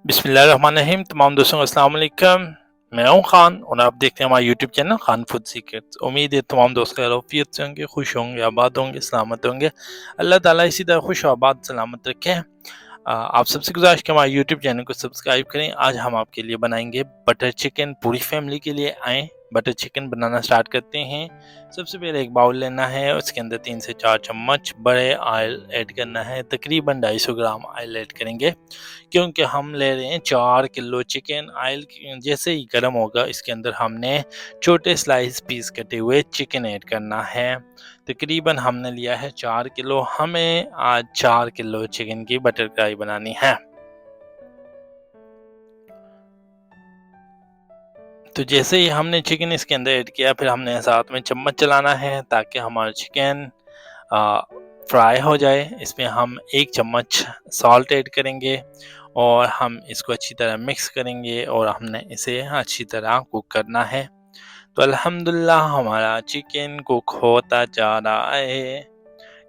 बिस्मिल्लाहिर्रहमानिर्रहीम। तमाम दोस्तों को अस्सलाम वालेकुम। मैं हूं खान और आप देखते हैं हमारा YouTube channel Khan food secrets. उम्मीद है तमाम दोस्त खैरियत से होंगे, खुश होंगे, आबाद होंगे, सलामत होंगे। अल्लाह ताला इसी तरह खुश और आबाद सलामत रखें। आप सबसे गुजारिश कि हमारे यूट्यूब चैनल को सब्सक्राइब करें। आज हम आपके लिए बनाएंगे बटर चिकन। पूरी फैमिली के लिए आएँ, बटर चिकन बनाना स्टार्ट करते हैं। सबसे पहले एक बाउल लेना है, उसके अंदर 3 से 4 चम्मच बड़े ऑयल ऐड करना है। तकरीबन 250 ग्राम ऑयल ऐड करेंगे, क्योंकि हम ले रहे हैं 4 किलो चिकन। ऑयल जैसे ही गर्म होगा, इसके अंदर हमने छोटे स्लाइस पीस कटे हुए चिकन ऐड करना है। तकरीबन हमने लिया है 4 किलो। हमें आज 4 किलो चिकन की बटर कढ़ाई बनानी है। तो जैसे ही हमने चिकन इसके अंदर ऐड किया, फिर हमने साथ में चम्मच चलाना है ताकि हमारा चिकन फ्राई हो जाए। इसमें हम 1 चम्मच सॉल्ट ऐड करेंगे और हम इसको अच्छी तरह मिक्स करेंगे और हमने इसे अच्छी तरह कुक करना है। तो अल्हम्दुलिल्लाह हमारा चिकन कुक होता जा रहा है।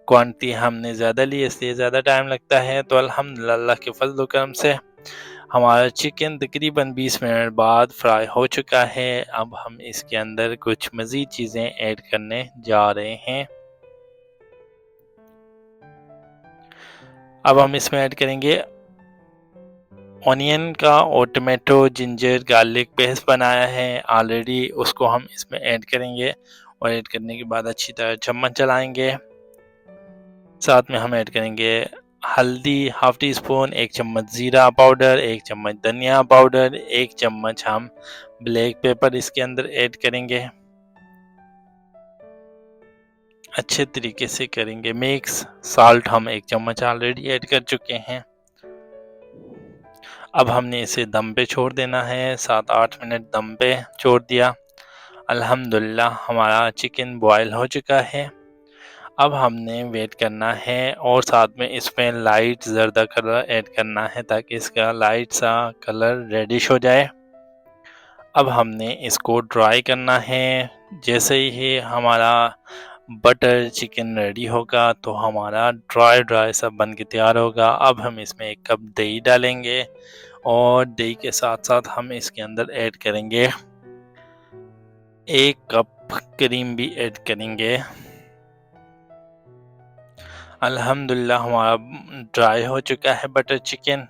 क्वांटिटी हमने ज़्यादा ली, इसलिए ज़्यादा टाइम लगता है। तो अल्हम्दुलिल्लाह अल्लाह के फज़ल व करम से हमारा चिकन तकरीबन 20 मिनट बाद फ्राई हो चुका है। अब हम इसके अंदर कुछ मज़ीद चीज़ें ऐड करने जा रहे हैं। अब हम इसमें ऐड करेंगे ऑनियन का और टमाटो, जिंजर, गार्लिक पेस्ट बनाया है ऑलरेडी, उसको हम इसमें ऐड करेंगे और ऐड करने के बाद अच्छी तरह चम्मच चलाएंगे। साथ में हम ऐड करेंगे हल्दी हाफ टी स्पून, 1 चम्मच ज़ीरा पाउडर, 1 चम्मच धनिया पाउडर, 1 चम्मच हम ब्लैक पेपर इसके अंदर ऐड करेंगे। अच्छे तरीके से करेंगे मिक्स। साल्ट हम 1 चम्मच ऑलरेडी ऐड कर चुके हैं। अब हमने इसे दम पे छोड़ देना है। 7-8 मिनट दम पे छोड़ दिया। अल्हम्दुलिल्लाह हमारा चिकन बॉयल हो चुका है। अब हमने वेट करना है और साथ में इसमें लाइट ज़र्दा कलर ऐड करना है ताकि इसका लाइट सा कलर रेडिश हो जाए। अब हमने इसको ड्राई करना है। जैसे ही हमारा बटर चिकन रेडी होगा तो हमारा ड्राई ड्राई सा बन के तैयार होगा। अब हम इसमें 1 कप दही डालेंगे और दही के साथ साथ हम इसके अंदर ऐड करेंगे 1 कप क्रीम भी ऐड करेंगे। अल्हम्दुलिल्लाह हमारा ड्राई हो चुका है बटर चिकन।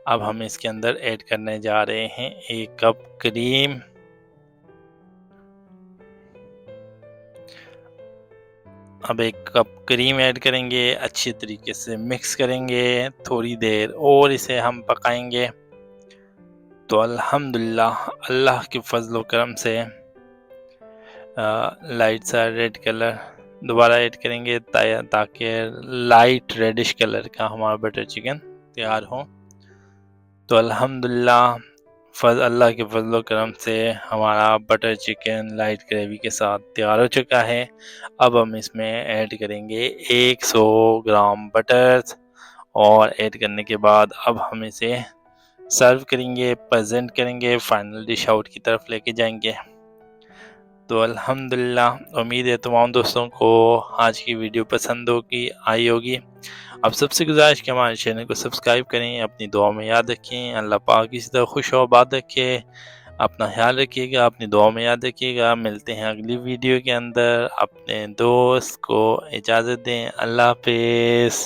अब हम इसके अंदर ऐड करने जा रहे हैं 1 कप क्रीम। अब 1 कप क्रीम ऐड करेंगे, अच्छी तरीके से मिक्स करेंगे, थोड़ी देर और इसे हम पकाएंगे। तो अल्हम्दुलिल्लाह अल्लाह के फजल व करम से लाइट सा रेड कलर दोबारा ऐड करेंगे ताकि लाइट रेडिश कलर का हमारा बटर चिकन तैयार हो। तो अल्हम्दुलिल्लाह अल्लाह के फजल करम से हमारा बटर चिकन लाइट ग्रेवी के साथ तैयार हो चुका है। अब हम इसमें ऐड करेंगे 100 ग्राम बटर और ऐड करने के बाद अब हम इसे सर्व करेंगे, प्रेजेंट करेंगे, फाइनल डिश आउट की तरफ लेके जाएंगे। तो अल्हम्दुलिल्लाह उम्मीद है तमाम दोस्तों को आज की वीडियो पसंद आई होगी। अब सबसे गुजारिश कि हमारे चैनल को सब्सक्राइब करें, अपनी दुआ में याद रखें। अल्लाह पाक इसी तरह खुश और आबाद रखे। अपना ख्याल रखिएगा, अपनी दुआ में याद रखिएगा। मिलते हैं अगली वीडियो के अंदर। अपने दोस्त को इजाज़त दें। अल्लाह हाफिज़।